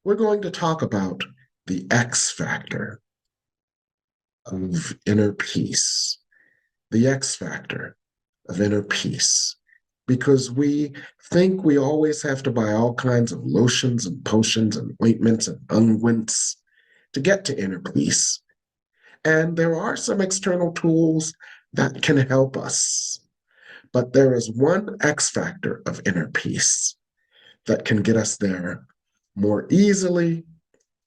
We're going to talk about the X factor of inner peace, the X factor of inner peace, because we think we always have to buy all kinds of lotions and potions and ointments and unguents to get to inner peace. And there are some external tools that can help us, but there is one X factor of inner peace that can get us there more easily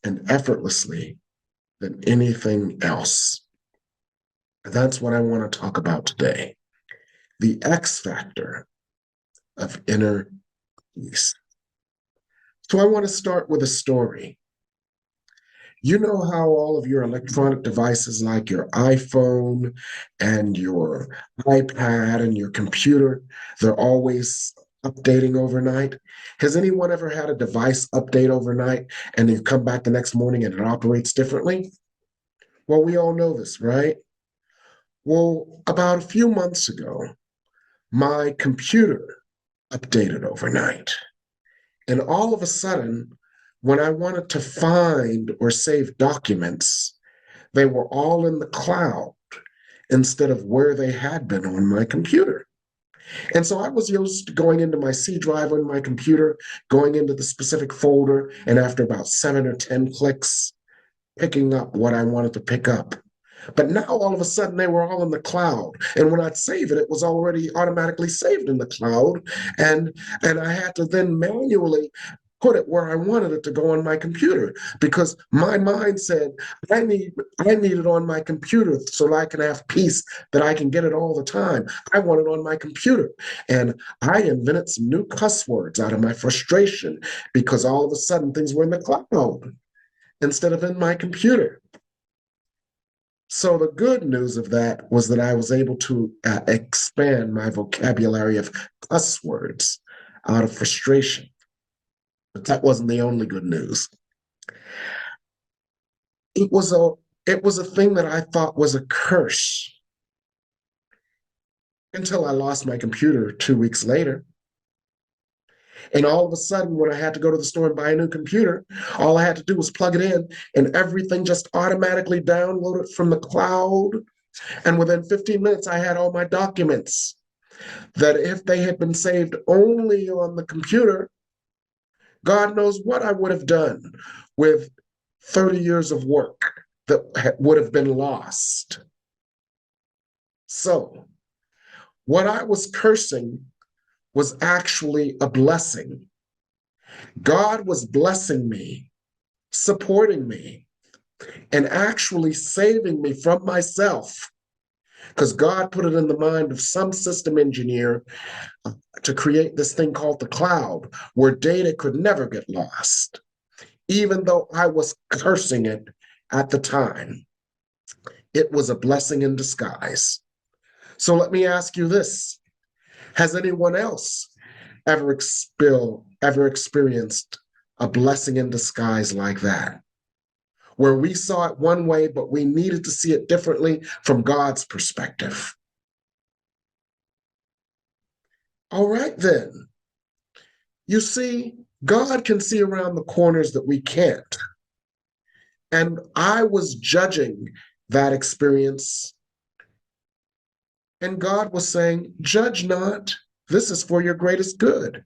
and effortlessly than anything else. That's what I want to talk about today, the X factor of inner peace. So I want to start with a story. You know how all of your electronic devices, like your iPhone and your iPad and your computer, they're always updating overnight. Has anyone ever had a device update overnight and you come back the next morning and it operates differently? Well, we all know this, right? Well, about a few months ago, my computer updated overnight. And all of a sudden, when I wanted to find or save documents, they were all in the cloud instead of where they had been on my computer. And so I was used to going into my C drive on my computer, going into the specific folder, and after about 7 or 10 clicks, picking up what I wanted to pick up. But now all of a sudden they were all in the cloud. And when I'd save it, it was already automatically saved in the cloud. And I had to then manually put it where I wanted it to go on my computer because my mind said, I need it on my computer so that I can have peace, that I can get it all the time. I want it on my computer. And I invented some new cuss words out of my frustration because all of a sudden things were in the cloud instead of in my computer. So the good news of that was that I was able to expand my vocabulary of cuss words out of frustration. But that wasn't the only good news. It was a it was a thing that I thought was a curse until I lost my computer 2 weeks later. And all of a sudden, when I had to go to the store and buy a new computer, all I had to do was plug it in, and everything just automatically downloaded from the cloud. And within 15 minutes, I had all my documents that if they had been saved only on the computer, God knows what I would have done with 30 years of work that would have been lost. So, what I was cursing was actually a blessing. God was blessing me, supporting me, and actually saving me from myself because God put it in the mind of some system engineer to create this thing called the cloud where data could never get lost, even though I was cursing it at the time. It was a blessing in disguise. So let me ask you this. Has anyone else ever experienced a blessing in disguise like that? Where we saw it one way, but we needed to see it differently from God's perspective. All right, then. You see, God can see around the corners that we can't. And I was judging that experience. And God was saying, judge not. This is for your greatest good.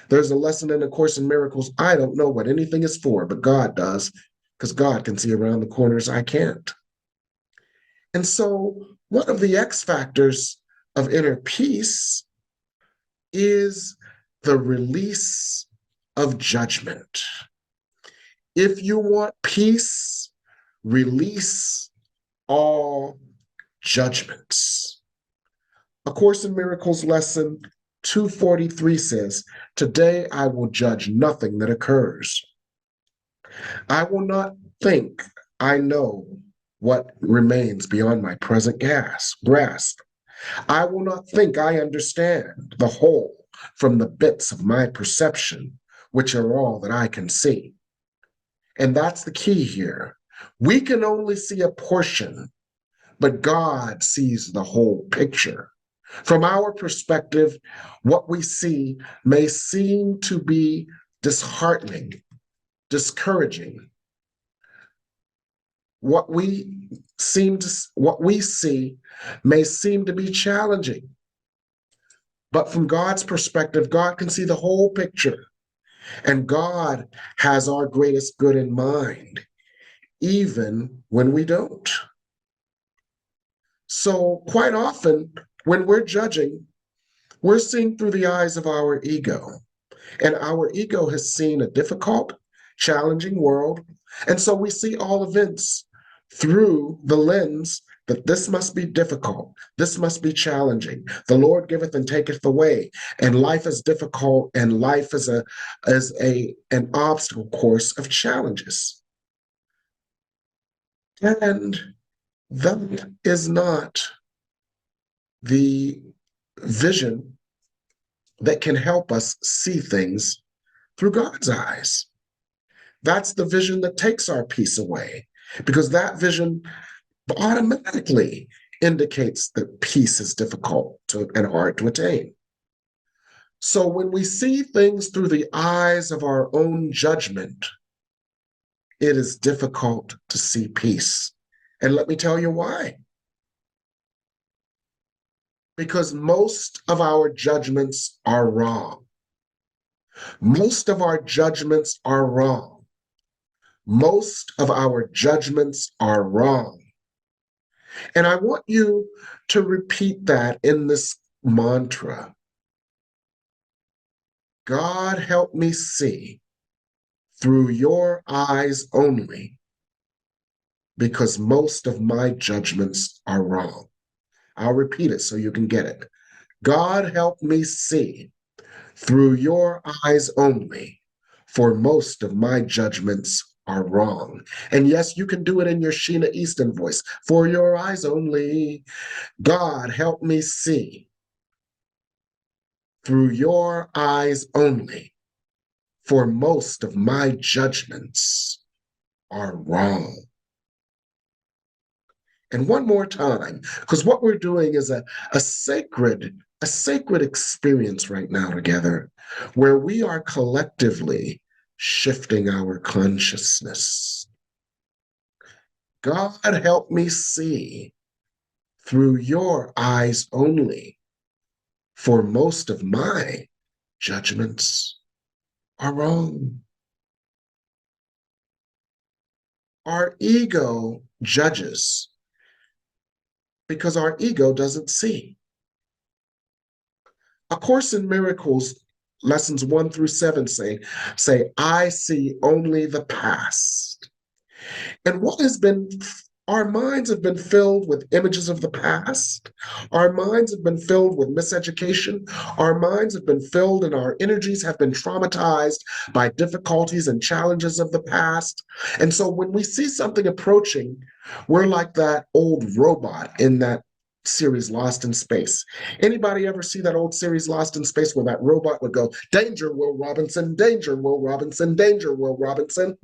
There's a lesson in A Course in Miracles. I don't know what anything is for, but God does, because God can see around the corners I can't. And so, one of the X factors of inner peace is the release of judgment. If you want peace, release all judgments. A Course in Miracles lesson 243 says, today I will judge nothing that occurs. I will not think I know what remains beyond my present grasp. I will not think I understand the whole from the bits of my perception, which are all that I can see. And that's the key here. We can only see a portion, but God sees the whole picture. From our perspective, what we see may seem to be disheartening, discouraging. What we see may seem to be challenging, but from God's perspective, God can see the whole picture, and God has our greatest good in mind, even when we don't. So quite often, when we're judging, we're seeing through the eyes of our ego. And our ego has seen a difficult, challenging world. And so we see all events through the lens that this must be difficult. This must be challenging. The Lord giveth and taketh away. And life is difficult, and life is an obstacle course of challenges. And that is not the vision that can help us see things through God's eyes. That's the vision that takes our peace away, because that vision automatically indicates that peace is difficult and hard to attain. So when we see things through the eyes of our own judgment, it is difficult to see peace. And let me tell you why. Because most of our judgments are wrong. Most of our judgments are wrong. Most of our judgments are wrong. And I want you to repeat that in this mantra. God, help me see through your eyes only, because most of my judgments are wrong. I'll repeat it so you can get it. God, help me see through your eyes only, for most of my judgments are wrong. And yes, you can do it in your Sheena Easton voice. For your eyes only. God, help me see through your eyes only, for most of my judgments are wrong. And one more time, because what we're doing is a sacred experience right now together, where we are collectively shifting our consciousness. God, help me see through your eyes only, for most of my judgments are wrong. Our ego judges because our ego doesn't see. A Course in Miracles, lessons 1 through 7 say, I see only the past. And our minds have been filled with images of the past. Our minds have been filled with miseducation. Our minds have been filled, and our energies have been traumatized by difficulties and challenges of the past. And so when we see something approaching, we're like that old robot in that series Lost in Space. Anybody ever see that old series Lost in Space where that robot would go, danger, Will Robinson, danger, Will Robinson, danger, Will Robinson?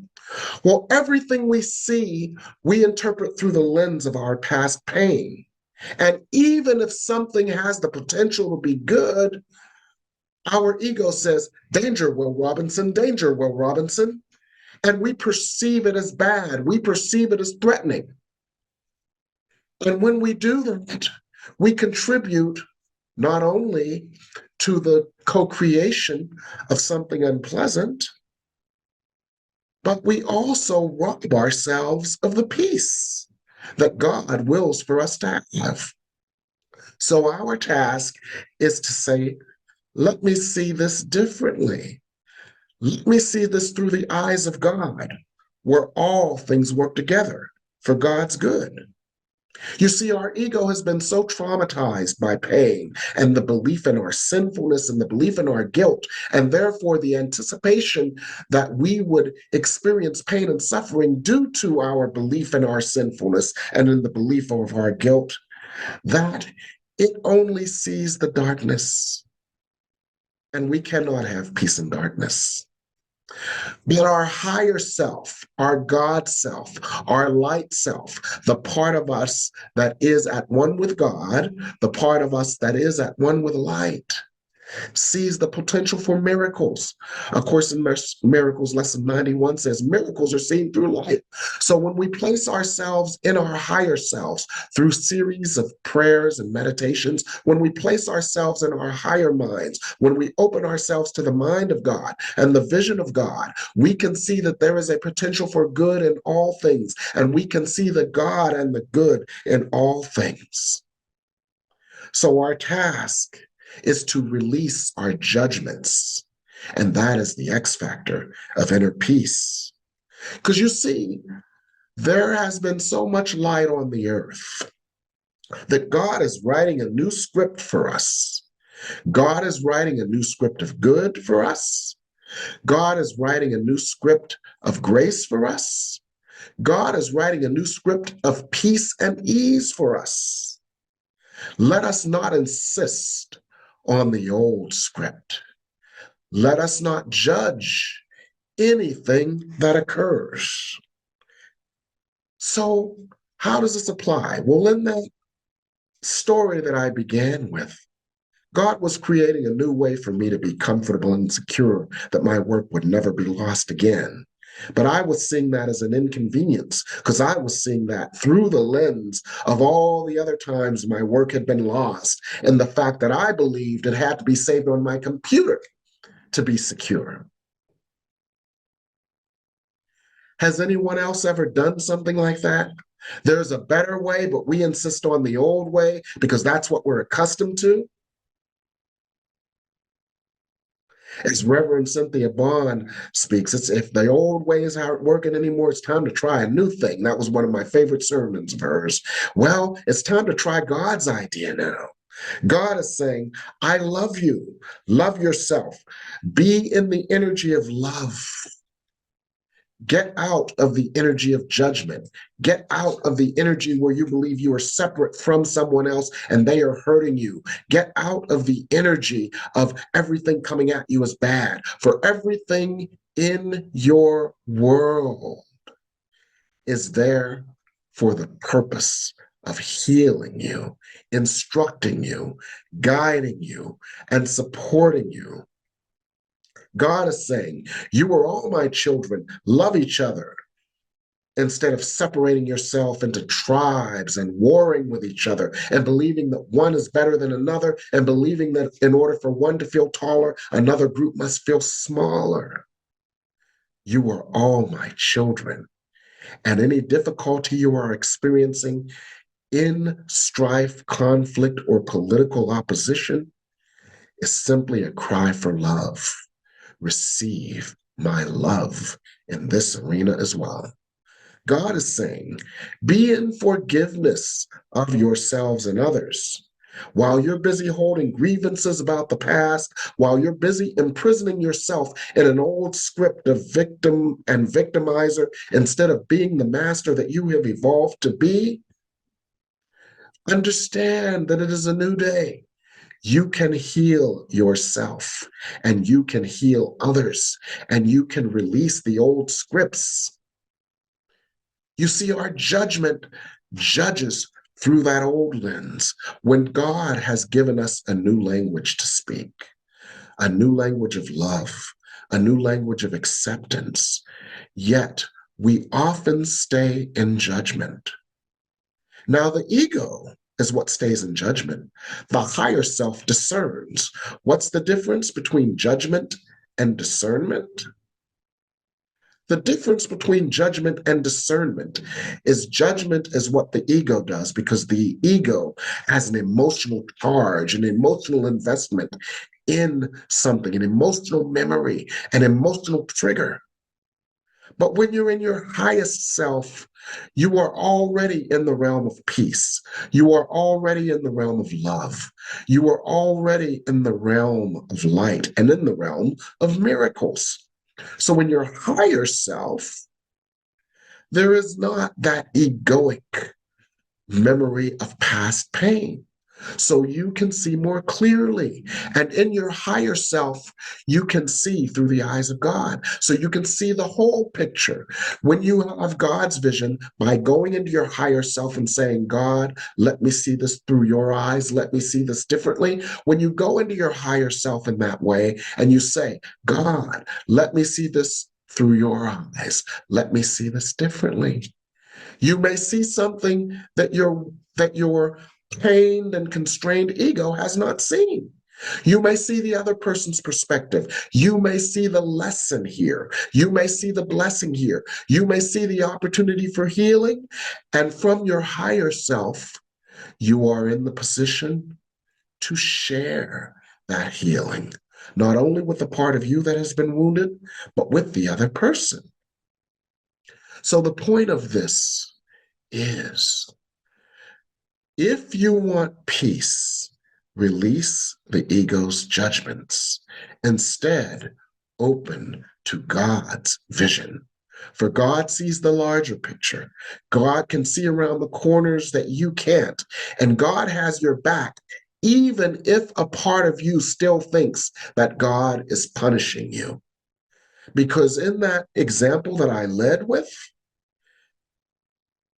Well, everything we see, we interpret through the lens of our past pain. And even if something has the potential to be good, our ego says, danger, Will Robinson, danger, Will Robinson. And we perceive it as bad. We perceive it as threatening. And when we do that, we contribute not only to the co-creation of something unpleasant, but we also rob ourselves of the peace that God wills for us to have. So our task is to say, let me see this differently. Let me see this through the eyes of God, where all things work together for God's good. You see, our ego has been so traumatized by pain and the belief in our sinfulness and the belief in our guilt, and therefore the anticipation that we would experience pain and suffering due to our belief in our sinfulness and in the belief of our guilt, that it only sees the darkness. And we cannot have peace in darkness. But our higher self, our God self, our light self, the part of us that is at one with God, the part of us that is at one with light, sees the potential for miracles. Of course, in Miracles Lesson 91 says miracles are seen through life. So when we place ourselves in our higher selves through series of prayers and meditations, when we place ourselves in our higher minds, when we open ourselves to the mind of God and the vision of God, we can see that there is a potential for good in all things, and we can see the God and the good in all things. So our task is to release our judgments. And that is the X factor of inner peace. Because you see, there has been so much light on the earth that God is writing a new script for us. God is writing a new script of good for us. God is writing a new script of grace for us. God is writing a new script of peace and ease for us. Let us not insist on the old script. Let us not judge anything that occurs. So, how does this apply? Well, in that story that I began with, God was creating a new way for me to be comfortable and secure, that my work would never be lost again. But I was seeing that as an inconvenience because I was seeing that through the lens of all the other times my work had been lost and the fact that I believed it had to be saved on my computer to be secure. Has anyone else ever done something like that? There's a better way, but we insist on the old way because that's what we're accustomed to. As Reverend Cynthia Bond speaks, it's if the old ways aren't working anymore, it's time to try a new thing. That was one of my favorite sermons of hers. Well, it's time to try God's idea now. God is saying, I love you, love yourself, be in the energy of love. Get out of the energy of judgment. Get out of the energy where you believe you are separate from someone else and they are hurting you. Get out of the energy of everything coming at you as bad. For everything in your world is there for the purpose of healing you, instructing you, guiding you, and supporting you. God is saying, you are all my children. Love each other instead of separating yourself into tribes and warring with each other and believing that one is better than another and believing that in order for one to feel taller, another group must feel smaller. You are all my children. And any difficulty you are experiencing in strife, conflict, or political opposition is simply a cry for love. Receive my love in this arena as well. God is saying, be in forgiveness of yourselves and others. While you're busy holding grievances about the past, while you're busy imprisoning yourself in an old script of victim and victimizer, instead of being the master that you have evolved to be, understand that it is a new day. You can heal yourself and you can heal others and you can release the old scripts. You see, our judgment judges through that old lens when God has given us a new language to speak, a new language of love, a new language of acceptance. Yet we often stay in judgment. Now, the ego is what stays in judgment. The higher self discerns. What's the difference between judgment and discernment? The difference between judgment and discernment is judgment is what the ego does because the ego has an emotional charge, an emotional investment in something, an emotional memory, an emotional trigger. But when you're in your highest self, you are already in the realm of peace. You are already in the realm of love. You are already in the realm of light and in the realm of miracles. So in your higher self, there is not that egoic memory of past pain. so you can see more clearly. And in your higher self, you can see through the eyes of God. So you can see the whole picture. When you have God's vision, by going into your higher self and saying, God, let me see this through your eyes, let me see this differently. When you go into your higher self in that way and you say, God, let me see this through your eyes, let me see this differently. You may see something that your pained and constrained ego has not seen. You may see the other person's perspective. You may see the lesson here. You may see the blessing here. You may see the opportunity for healing. And from your higher self, you are in the position to share that healing, not only with the part of you that has been wounded, but with the other person. So the point of this is, if you want peace, release the ego's judgments. Instead, open to God's vision. For God sees the larger picture. God can see around the corners that you can't. And God has your back, even if a part of you still thinks that God is punishing you. Because in that example that I led with,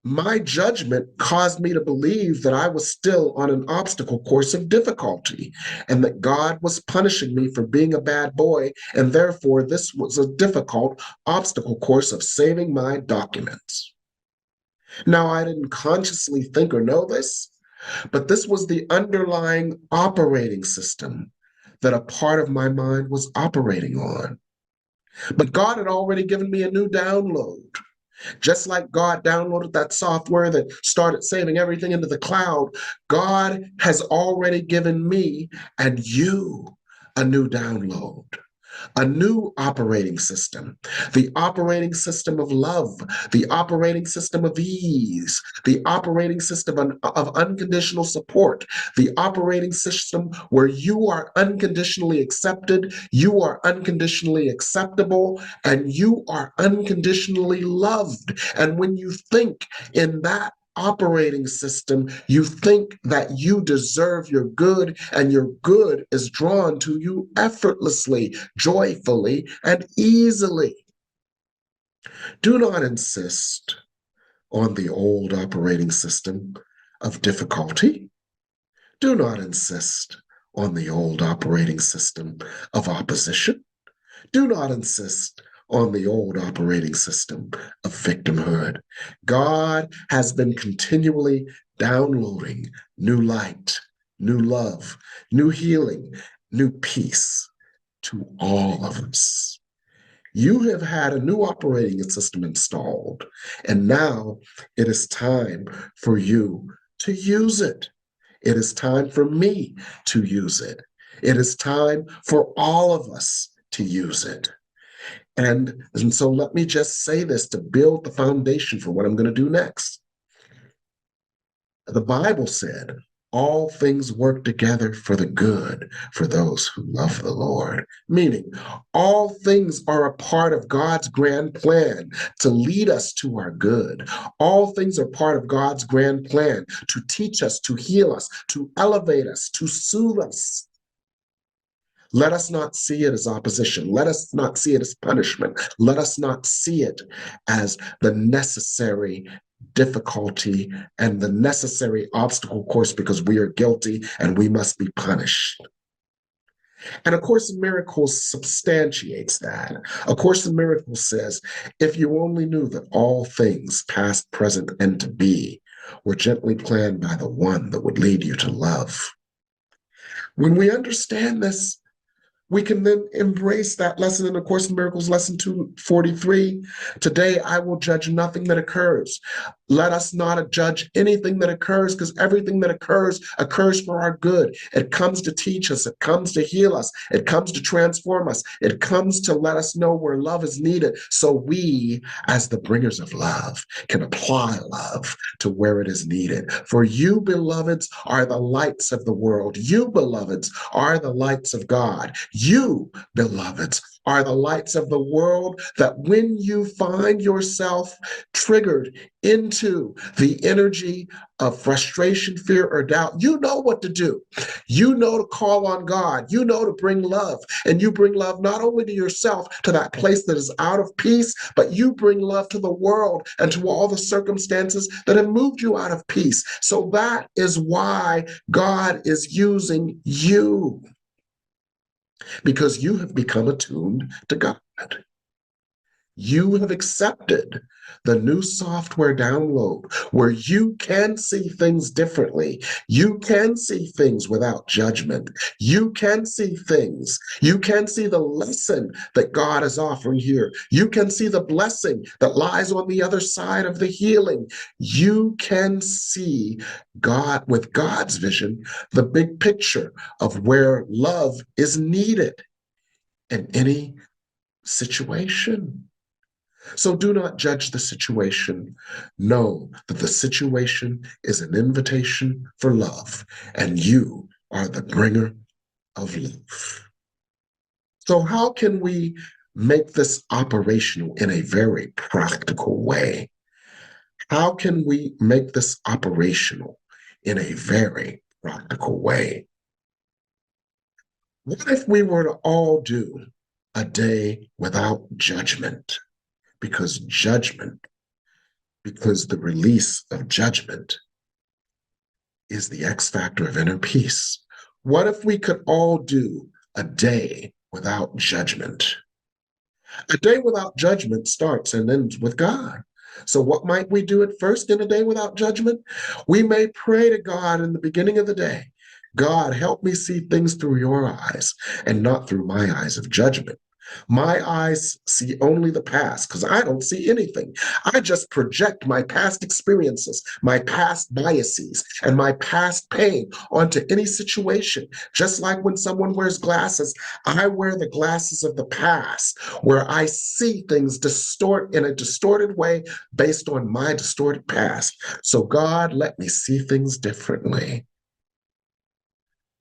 my judgment caused me to believe that I was still on an obstacle course of difficulty and that God was punishing me for being a bad boy. And therefore, this was a difficult obstacle course of saving my documents. Now, I didn't consciously think or know this, but this was the underlying operating system that a part of my mind was operating on. But God had already given me a new download. Just like God downloaded that software that started saving everything into the cloud, God has already given me and you a new download, a new operating system, the operating system of love, the operating system of ease, the operating system of unconditional support, the operating system where you are unconditionally accepted, you are unconditionally acceptable, and you are unconditionally loved. And when you think in that operating system, you think that you deserve your good, and your good is drawn to you effortlessly, joyfully, and easily. Do not insist on the old operating system of difficulty. Do not insist on the old operating system of opposition. Do not insist on the old operating system of victimhood. God has been continually downloading new light, new love, new healing, new peace to all of us. You have had a new operating system installed, and now it is time for you to use it. It is time for me to use it. It is time for all of us to use it. And so let me just say this to build the foundation for what I'm going to do next. The Bible said, all things work together for the good for those who love the Lord. Meaning, all things are a part of God's grand plan to lead us to our good. All things are part of God's grand plan to teach us, to heal us, to elevate us, to soothe us. Let us not see it as opposition. Let us not see it as punishment. Let us not see it as the necessary difficulty and the necessary obstacle course because we are guilty and we must be punished. And A Course in Miracles substantiates that. A Course in Miracles says, if you only knew that all things, past, present, and to be, were gently planned by the one that would lead you to love. When we understand this, we can then embrace that lesson in A Course in Miracles, lesson 243. Today, I will judge nothing that occurs. Let us not judge anything that occurs, because everything that occurs for our good. It comes to teach us. It comes to heal us. It comes to transform us. It comes to let us know where love is needed, so we, as the bringers of love, can apply love to where it is needed. For you, beloveds, are the lights of the world. You, beloveds, are the lights of God. You, beloveds, are the lights of the world, that when you find yourself triggered into the energy of frustration, fear, or doubt, you know what to do. You know to call on God. You know to bring love. And you bring love not only to yourself, to that place that is out of peace, but you bring love to the world and to all the circumstances that have moved you out of peace. So that is why God is using you, because you have become attuned to God. You have accepted the new software download where you can see things differently. You can see things without judgment. You can see things. You can see the lesson that God is offering here. You can see the blessing that lies on the other side of the healing. You can see God with God's vision, the big picture of where love is needed in any situation. So do not judge the situation. Know that the situation is an invitation for love, and you are the bringer of love. So, how can we make this operational in a very practical way? How can we make this operational in a very practical way? What if we were to all do a day without judgment? Because the release of judgment is the X factor of inner peace. What if we could all do a day without judgment? A day without judgment starts and ends with God. So, what might we do at first in a day without judgment? We may pray to God in the beginning of the day: God, help me see things through your eyes and not through my eyes of judgment. My eyes see only the past because I don't see anything. I just project my past experiences, my past biases, and my past pain onto any situation. Just like when someone wears glasses, I wear the glasses of the past where I see things distort in a distorted way based on my distorted past. So, God, let me see things differently.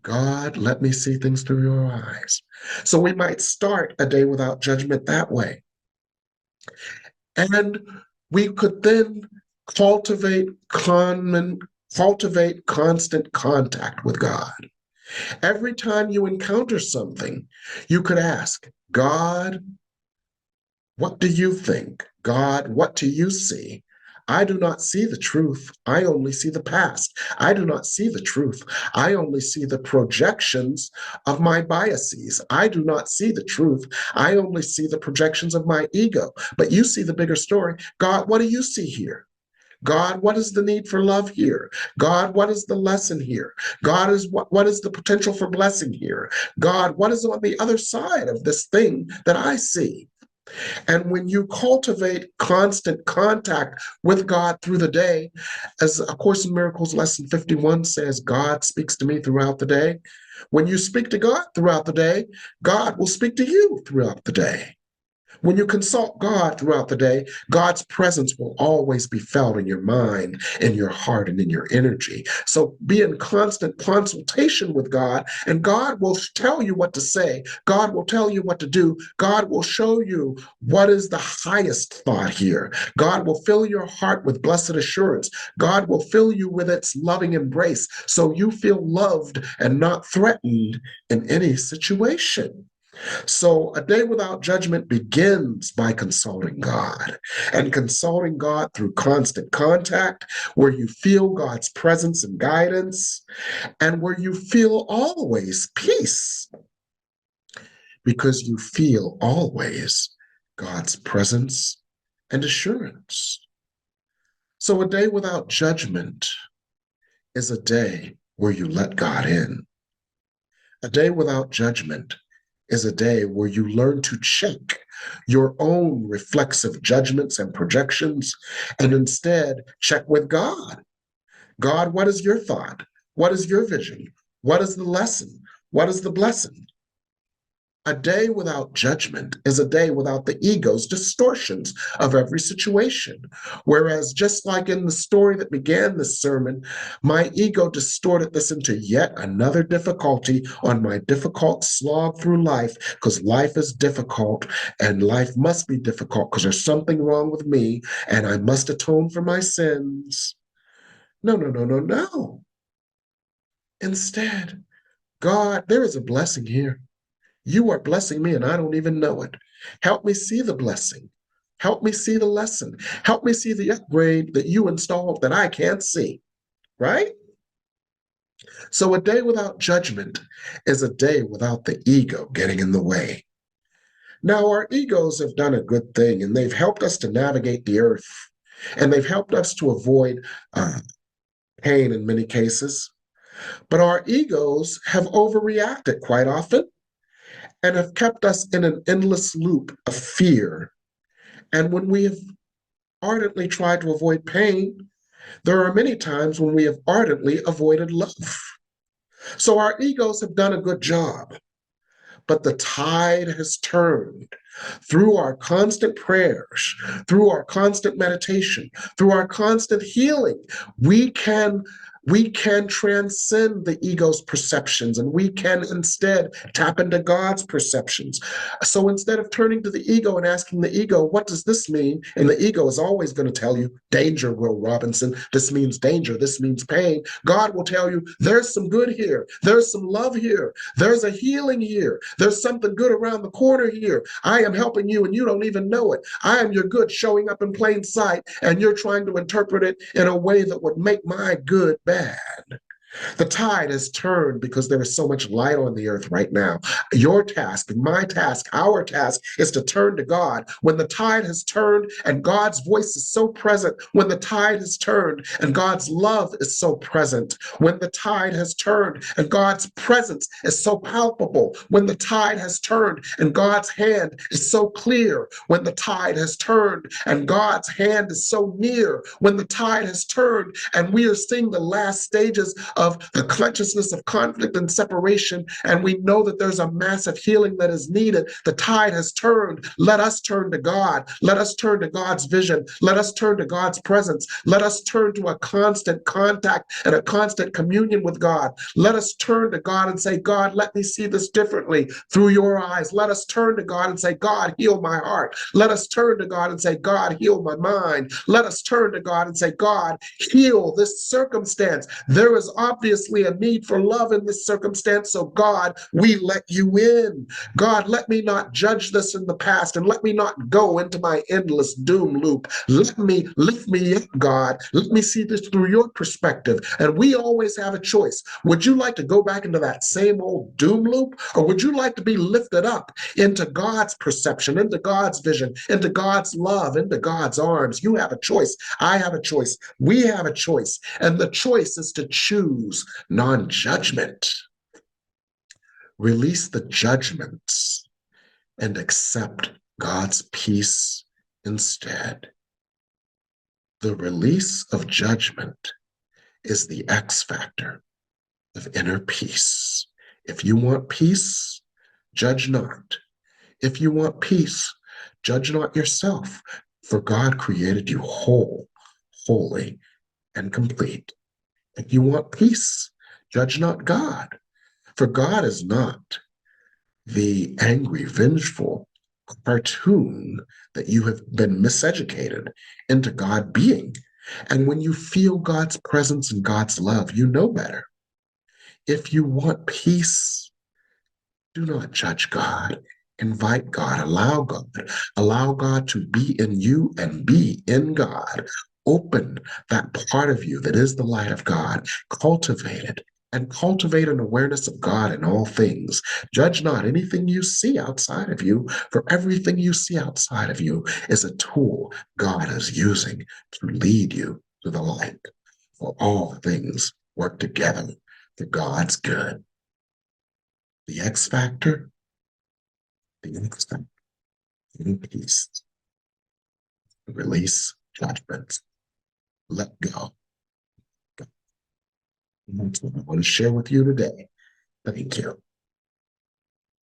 God, let me see things through your eyes. So we might start a day without judgment that way. And we could then cultivate cultivate constant contact with God. Every time you encounter something, you could ask, God, what do you think? God, what do you see? I do not see the truth. I only see the past. I do not see the truth. I only see the projections of my biases. I do not see the truth. I only see the projections of my ego. But you see the bigger story. God, what do you see here? God, what is the need for love here? God, what is the lesson here? God, is what is the potential for blessing here? God, what is on the other side of this thing that I see? And when you cultivate constant contact with God through the day, as A Course in Miracles lesson 51 says, God speaks to me throughout the day. When you speak to God throughout the day, God will speak to you throughout the day. When you consult God throughout the day, God's presence will always be felt in your mind, in your heart, and in your energy. So be in constant consultation with God, and God will tell you what to say. God will tell you what to do. God will show you what is the highest thought here. God will fill your heart with blessed assurance. God will fill you with its loving embrace so you feel loved and not threatened in any situation. So a day without judgment begins by consulting God, and consulting God through constant contact, where you feel God's presence and guidance, and where you feel always peace, because you feel always God's presence and assurance. So a day without judgment is a day where you let God in. A day without judgment is a day where you learn to check your own reflexive judgments and projections and instead check with God. God, what is your thought? What is your vision? What is the lesson? What is the blessing? A day without judgment is a day without the ego's distortions of every situation. Whereas, just like in the story that began this sermon, my ego distorted this into yet another difficulty on my difficult slog through life, because life is difficult and life must be difficult because there's something wrong with me and I must atone for my sins. No, no, no, no, no. Instead, God, there is a blessing here. You are blessing me and I don't even know it. Help me see the blessing. Help me see the lesson. Help me see the upgrade that you installed that I can't see, right? So a day without judgment is a day without the ego getting in the way. Now, our egos have done a good thing and they've helped us to navigate the earth and they've helped us to avoid pain in many cases. But our egos have overreacted quite often and have kept us in an endless loop of fear. And when we have ardently tried to avoid pain, there are many times when we have ardently avoided love. So our egos have done a good job, but the tide has turned through our constant prayers, through our constant meditation, through our constant healing. We can transcend the ego's perceptions and we can instead tap into God's perceptions. So instead of turning to the ego and asking the ego, what does this mean? And the ego is always going to tell you, danger, Will Robinson. This means danger. This means pain. God will tell you, there's some good here. There's some love here. There's a healing here. There's something good around the corner here. I am helping you and you don't even know it. I am your good showing up in plain sight, and you're trying to interpret it in a way that would make my good bad. The tide has turned because there is so much light on the earth right now. Your task, my task, our task is to turn to God. When the tide has turned and God's voice is so present, when the tide has turned and God's love is so present, when the tide has turned and God's presence is so palpable, when the tide has turned and God's hand is so clear, when the tide has turned and God's hand is so near, when the tide has turned and we are seeing the last stages of the consciousness of conflict and separation, and we know that there's a massive healing that is needed. The tide has turned. Let us turn to God. Let us turn to God's vision. Let us turn to God's presence. Let us turn to a constant contact and a constant communion with God. Let us turn to God and say, God, let me see this differently through your eyes. Let us turn to God and say, God, heal my heart. Let us turn to God and say, God, heal my mind. Let us turn to God and say, God, heal this circumstance. There is obviously a need for love in this circumstance. So God, we let you in. God, let me not judge this in the past and let me not go into my endless doom loop. Let me lift me up, God. Let me see this through your perspective. And we always have a choice. Would you like to go back into that same old doom loop? Or would you like to be lifted up into God's perception, into God's vision, into God's love, into God's arms? You have a choice. I have a choice. We have a choice. And the choice is to choose non-judgment. Release the judgments and accept God's peace instead. The release of judgment is the X factor of inner peace. If you want peace, judge not. If you want peace, judge not yourself, for God created you whole, holy, and complete. If you want peace, judge not God, for God is not the angry, vengeful cartoon that you have been miseducated into God being. And when you feel God's presence and God's love, you know better. If you want peace, do not judge God. Invite God, allow God to be in you and be in God. Open that part of you that is the light of God, cultivate it, and cultivate an awareness of God in all things. Judge not anything you see outside of you, for everything you see outside of you is a tool God is using to lead you to the light. For all things work together for God's good. The X factor, the X factor, in peace, release judgment, let go. And that's what I want to share with you today. Thank you.